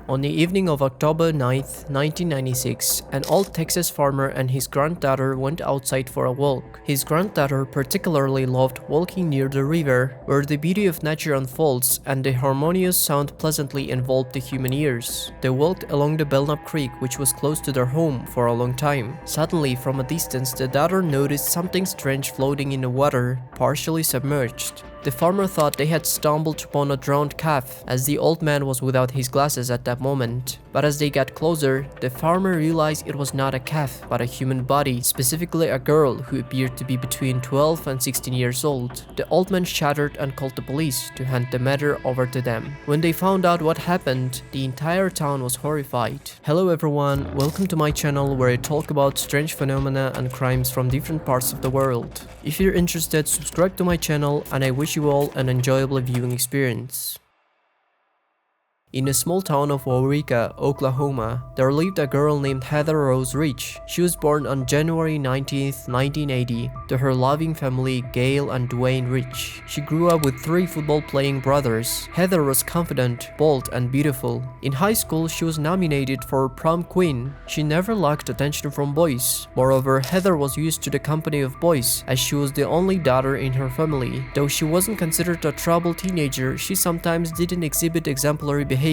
On the evening of October 9th, 1996, an old Texas farmer and his granddaughter went outside for a walk. His granddaughter particularly loved walking near the river, where the beauty of nature unfolds and the harmonious sound pleasantly enveloped the human ears. They walked along the Belknap Creek, which was close to their home, for a long time. Suddenly, from a distance, the daughter noticed something strange floating in the water, partially submerged. The farmer thought they had stumbled upon a drowned calf, as the old man was without his glasses at that moment. But as they got closer, the farmer realized it was not a calf, but a human body, specifically a girl who appeared to be between 12 and 16 years old. The old man shuddered and called the police to hand the matter over to them. When they found out what happened, the entire town was horrified. Hello everyone, welcome to my channel where I talk about strange phenomena and crimes from different parts of the world. If you're interested, subscribe to my channel and I wish you all an enjoyable viewing experience. In the small town of Waurika, Oklahoma, there lived a girl named Heather Rose Rich. She was born on January 19th, 1980, to her loving family Gail and Dwayne Rich. She grew up with 3 football-playing brothers. Heather was confident, bold, and beautiful. In high school, she was nominated for prom queen. She never lacked attention from boys. Moreover, Heather was used to the company of boys, as she was the only daughter in her family. Though she wasn't considered a troubled teenager, she sometimes didn't exhibit exemplary behavior.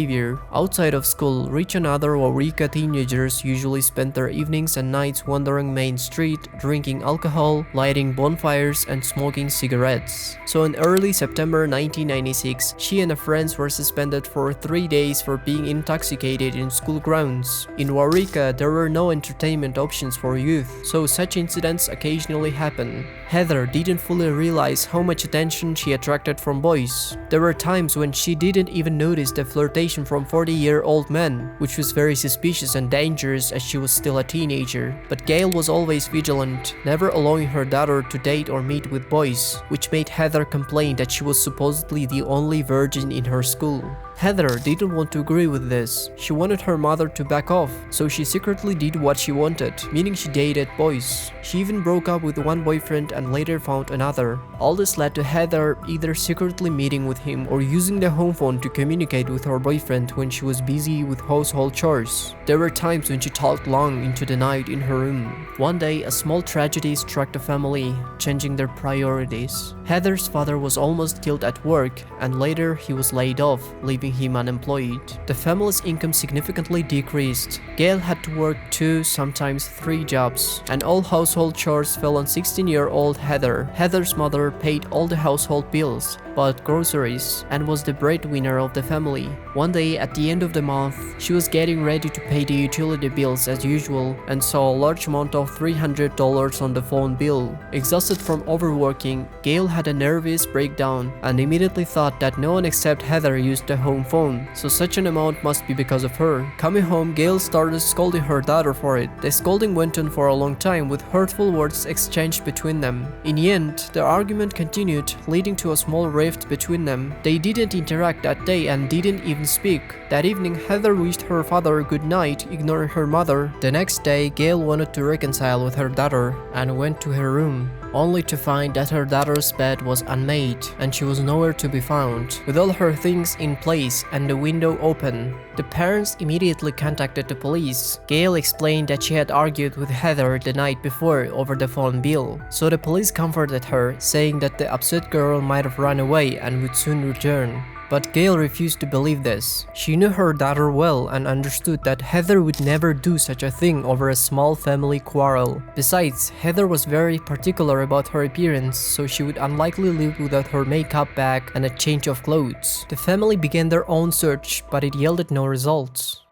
Outside of school, Rich and other Waurika teenagers usually spent their evenings and nights wandering Main Street, drinking alcohol, lighting bonfires, and smoking cigarettes. So in early September 1996, she and her friends were suspended for 3 days for being intoxicated in school grounds. In Waurika, there were no entertainment options for youth, so such incidents occasionally happen. Heather didn't fully realize how much attention she attracted from boys. There were times when she didn't even notice the flirtation from 40-year-old men, which was very suspicious and dangerous as she was still a teenager. But Gail was always vigilant, never allowing her daughter to date or meet with boys, which made Heather complain that she was supposedly the only virgin in her school. Heather didn't want to agree with this. She wanted her mother to back off, so she secretly did what she wanted, meaning she dated boys. She even broke up with one boyfriend and later found another. All this led to Heather either secretly meeting with him or using the home phone to communicate with her boyfriend when she was busy with household chores. There were times when she talked long into the night in her room. One day, a small tragedy struck the family, changing their priorities. Heather's father was almost killed at work, and later he was laid off, leaving him unemployed. The family's income significantly decreased. Gail had to work 2, sometimes 3 jobs, and all household chores fell on 16-year-old Heather. Heather's mother paid all the household bills, bought groceries, and was the breadwinner of the family. One day at the end of the month, she was getting ready to pay the utility bills as usual and saw a large amount of $300 on the phone bill. Exhausted from overworking, Gail had a nervous breakdown and immediately thought that no one except Heather used the home phone, so such an amount must be because of her. Coming home, Gail started scolding her daughter for it. The scolding went on for a long time with hurtful words exchanged between them. In the end, the argument continued, leading to a small rift between them. They didn't interact that day and didn't even speak. That evening, Heather wished her father good night, ignoring her mother. The next day, Gail wanted to reconcile with her daughter and went to her room, only to find that her daughter's bed was unmade and she was nowhere to be found. With all her things in place and the window open, the parents immediately contacted the police. Gail explained that she had argued with Heather the night before over the phone bill, so the police comforted her, saying that the upset girl might have run away and would soon return. But Gail refused to believe this. She knew her daughter well and understood that Heather would never do such a thing over a small family quarrel. Besides, Heather was very particular about her appearance, so she would unlikely live without her makeup bag and a change of clothes. The family began their own search, but it yielded no results.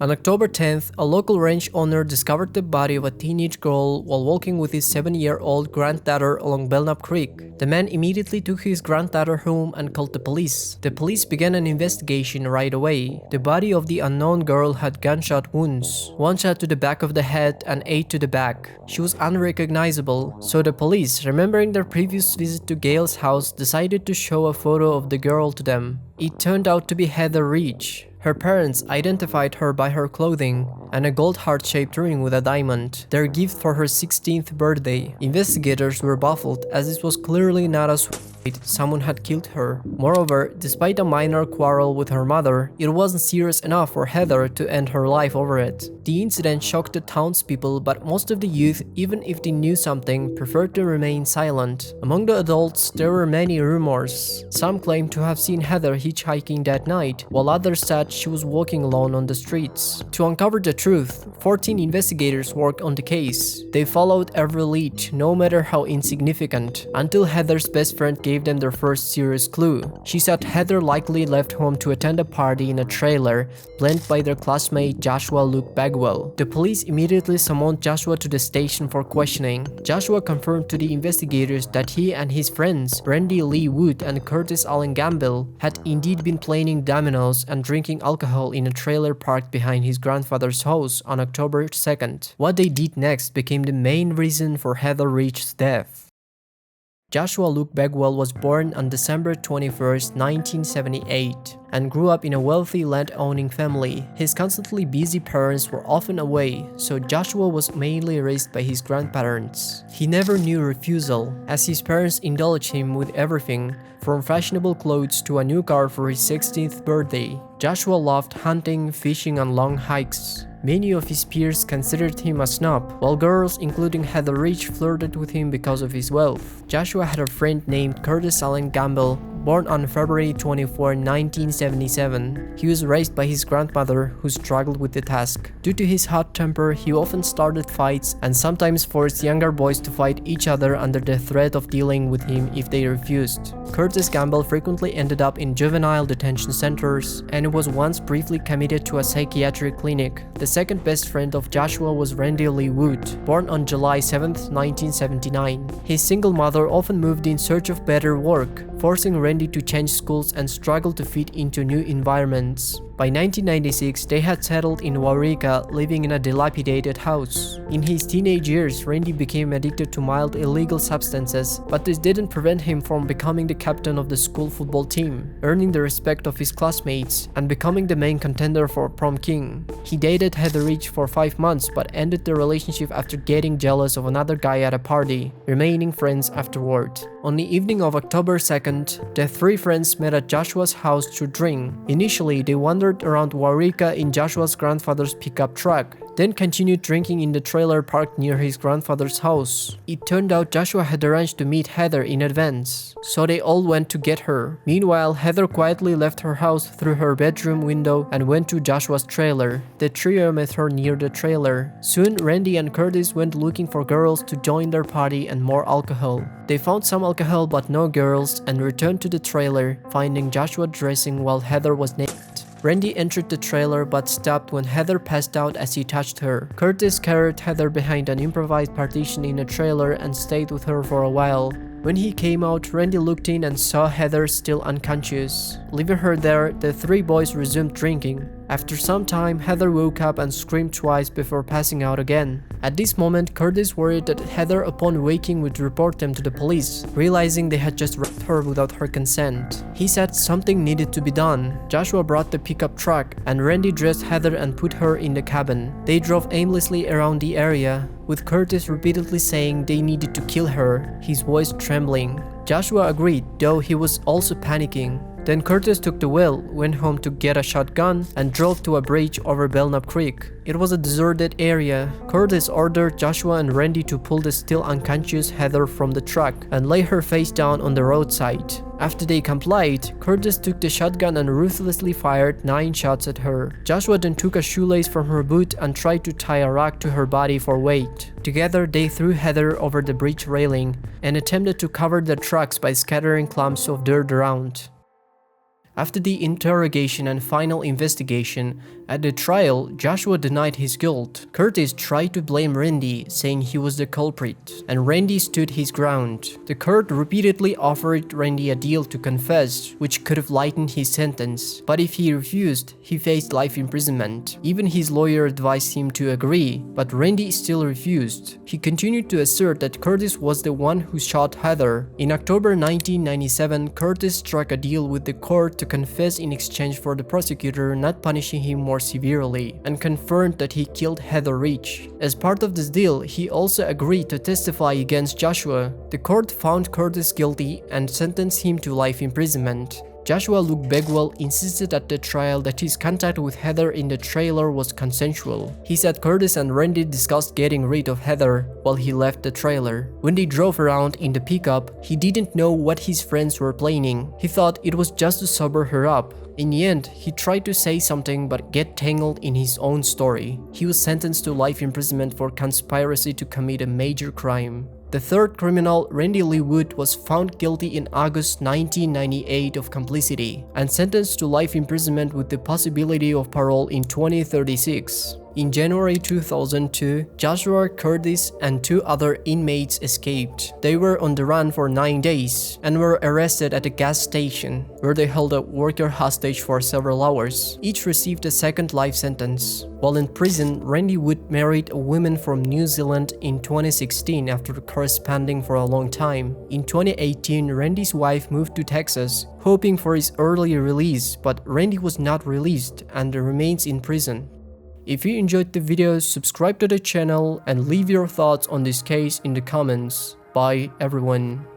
On October 10th, a local ranch owner discovered the body of a teenage girl while walking with his 7-year-old granddaughter along Belknap Creek. The man immediately took his granddaughter home and called the police. The police began an investigation right away. The body of the unknown girl had gunshot wounds, 1 shot to the back of the head and 8 to the back. She was unrecognizable, so the police, remembering their previous visit to Gail's house, decided to show a photo of the girl to them. It turned out to be Heather Rich. Her parents identified her by her clothing and a gold heart-shaped ring with a diamond, their gift for her 16th birthday. Investigators were baffled as this was clearly not a someone had killed her. Moreover, despite a minor quarrel with her mother, it wasn't serious enough for Heather to end her life over it. The incident shocked the townspeople, but most of the youth, even if they knew something, preferred to remain silent. Among the adults, there were many rumors. Some claimed to have seen Heather hitchhiking that night, while others said she was walking alone on the streets. To uncover the truth, 14 investigators worked on the case. They followed every lead, no matter how insignificant, until Heather's best friend gave them their first serious clue. She said Heather likely left home to attend a party in a trailer planned by their classmate Joshua Luke Bagwell. The police immediately summoned Joshua to the station for questioning. Joshua confirmed to the investigators that he and his friends, Randy Lee Wood and Curtis Allen Gamble, had indeed been playing dominoes and drinking alcohol in a trailer parked behind his grandfather's house on October 2nd. What they did next became the main reason for Heather Rich's death. Joshua Luke Bagwell was born on December 21, 1978, and grew up in a wealthy land-owning family. His constantly busy parents were often away, so Joshua was mainly raised by his grandparents. He never knew refusal, as his parents indulged him with everything, from fashionable clothes to a new car for his 16th birthday. Joshua loved hunting, fishing, and long hikes. Many of his peers considered him a snob, while girls, including Heather Rich, flirted with him because of his wealth. Joshua had a friend named Curtis Allen Gamble, born on February 24, 1977. He was raised by his grandmother, who struggled with the task. Due to his hot temper, he often started fights and sometimes forced younger boys to fight each other under the threat of dealing with him if they refused. Curtis Gamble frequently ended up in juvenile detention centers and was once briefly committed to a psychiatric clinic. The second best friend of Joshua was Randy Lee Wood, born on July 7, 1979. His single mother often moved in search of better work, forcing Randy to change schools and struggle to fit into new environments. By 1996, they had settled in Waurika, living in a dilapidated house. In his teenage years, Randy became addicted to mild illegal substances, but this didn't prevent him from becoming the captain of the school football team, earning the respect of his classmates, and becoming the main contender for prom king. He dated Heather Rich for 5 months but ended the relationship after getting jealous of another guy at a party, remaining friends afterward. On the evening of October 2nd, the three friends met at Joshua's house to drink. Initially, they wandered around Waurika in Joshua's grandfather's pickup truck, then continued drinking in the trailer parked near his grandfather's house. It turned out Joshua had arranged to meet Heather in advance, so they all went to get her. Meanwhile, Heather quietly left her house through her bedroom window and went to Joshua's trailer. The trio met her near the trailer. Soon, Randy and Curtis went looking for girls to join their party and more alcohol. They found some alcohol but no girls and returned to the trailer, finding Joshua dressing while Heather was naked. Randy entered the trailer but stopped when Heather passed out as he touched her. Curtis carried Heather behind an improvised partition in a trailer and stayed with her for a while. When he came out, Randy looked in and saw Heather still unconscious. Leaving her there, the three boys resumed drinking. After some time, Heather woke up and screamed twice before passing out again. At this moment, Curtis worried that Heather upon waking would report them to the police, realizing they had just raped her without her consent. He said something needed to be done. Joshua brought the pickup truck, and Randy dressed Heather and put her in the cabin. They drove aimlessly around the area, with Curtis repeatedly saying they needed to kill her, his voice trembling. Joshua agreed, though he was also panicking. Then Curtis took the wheel, went home to get a shotgun, and drove to a bridge over Belknap Creek. It was a deserted area. Curtis ordered Joshua and Randy to pull the still unconscious Heather from the truck and lay her face down on the roadside. After they complied, Curtis took the shotgun and ruthlessly fired 9 shots at her. Joshua then took a shoelace from her boot and tried to tie a rock to her body for weight. Together, they threw Heather over the bridge railing and attempted to cover the tracks by scattering clumps of dirt around. After the interrogation and final investigation, at the trial, Joshua denied his guilt. Curtis tried to blame Randy, saying he was the culprit, and Randy stood his ground. The court repeatedly offered Randy a deal to confess, which could have lightened his sentence, but if he refused, he faced life imprisonment. Even his lawyer advised him to agree, but Randy still refused. He continued to assert that Curtis was the one who shot Heather. In October 1997, Curtis struck a deal with the court to to confess in exchange for the prosecutor not punishing him more severely, and confirmed that he killed Heather Rich. As part of this deal, he also agreed to testify against Joshua. The court found Curtis guilty and sentenced him to life imprisonment. Joshua Luke Bagwell insisted at the trial that his contact with Heather in the trailer was consensual. He said Curtis and Randy discussed getting rid of Heather while he left the trailer. When they drove around in the pickup, he didn't know what his friends were planning. He thought it was just to sober her up. In the end, he tried to say something but get tangled in his own story. He was sentenced to life imprisonment for conspiracy to commit a major crime. The third criminal, Randy Lee Wood, was found guilty in August 1998 of complicity and sentenced to life imprisonment with the possibility of parole in 2036. In January 2002, Joshua, Curtis, and 2 other inmates escaped. They were on the run for 9 days and were arrested at a gas station, where they held a worker hostage for several hours. Each received a second life sentence. While in prison, Randy Wood married a woman from New Zealand in 2016 after corresponding for a long time. In 2018, Randy's wife moved to Texas, hoping for his early release, but Randy was not released and remains in prison. If you enjoyed the video, subscribe to the channel and leave your thoughts on this case in the comments. Bye everyone.